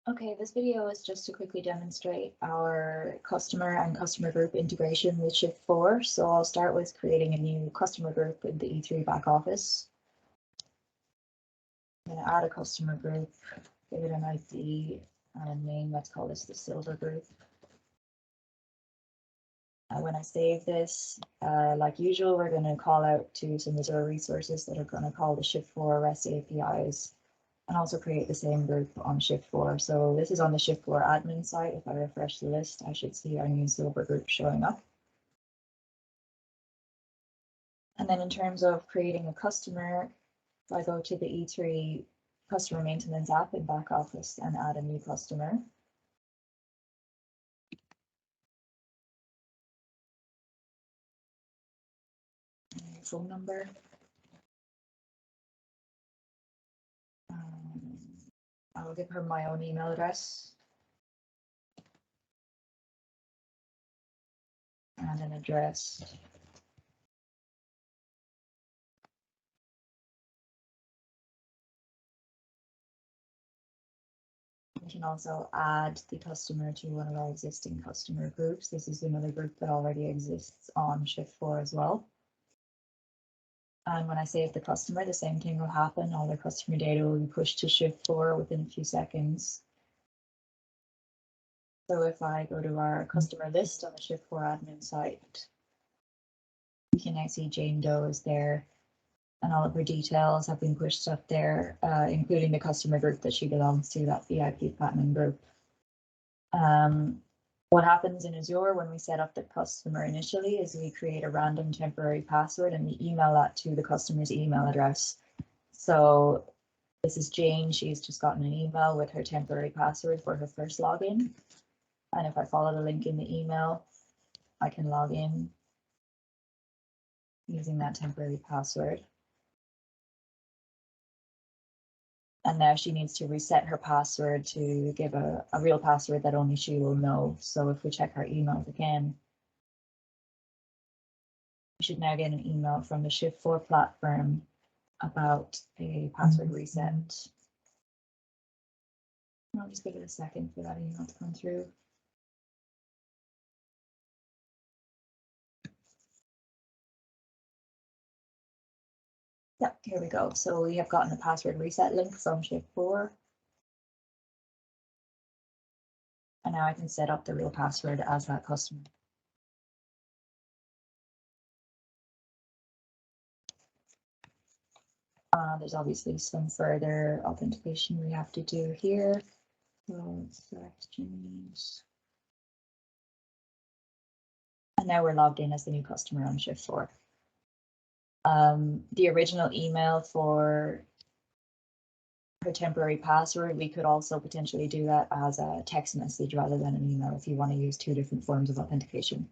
Okay, this video is just to quickly demonstrate our customer and customer group integration with Shift4. So I'll start with creating a new customer group in the E3 back office. I'm going to add a customer group, give it an ID and a name. Let's call this the Silver group. When I save this, like usual, we're going to call out to some Azure resources that are going to call the Shift4 REST APIs. And also create the same group on Shift4. So this is on the Shift4 admin site. If I refresh the list, I should see our new Silver group showing up. And then in terms of creating a customer, if I go to the E3 customer maintenance app in back office and add a new customer. Phone number. I will give her my own email address. And an address. We can also add the customer to one of our existing customer groups. This is another group that already exists on Shift4 as well. And when I save the customer, the same thing will happen. All their customer data will be pushed to Shift4 within a few seconds. So if I go to our customer list on the Shift4 admin site, you can now see Jane Doe is there and all of her details have been pushed up there, including the customer group that she belongs to, that VIP Platinum group. What happens in Azure when we set up the customer initially is we create a random temporary password and we email that to the customer's email address. So this is Jane. She's just gotten an email with her temporary password for her first login. And if I follow the link in the email, I can log in using that temporary password. And now she needs to reset her password to give a real password that only she will know. So if we check our emails again, we should now get an email from the Shift4 platform about a password reset. I'll just give it a second for that email to come through. Yeah, here we go. So we have gotten a password reset link from Shift4. And now I can set up the real password as that customer. There's obviously some further authentication we have to do here. So select James. And now we're logged in as the new customer on Shift4. The original email for her temporary password, we could also potentially do that as a text message rather than an email if you want to use two different forms of authentication.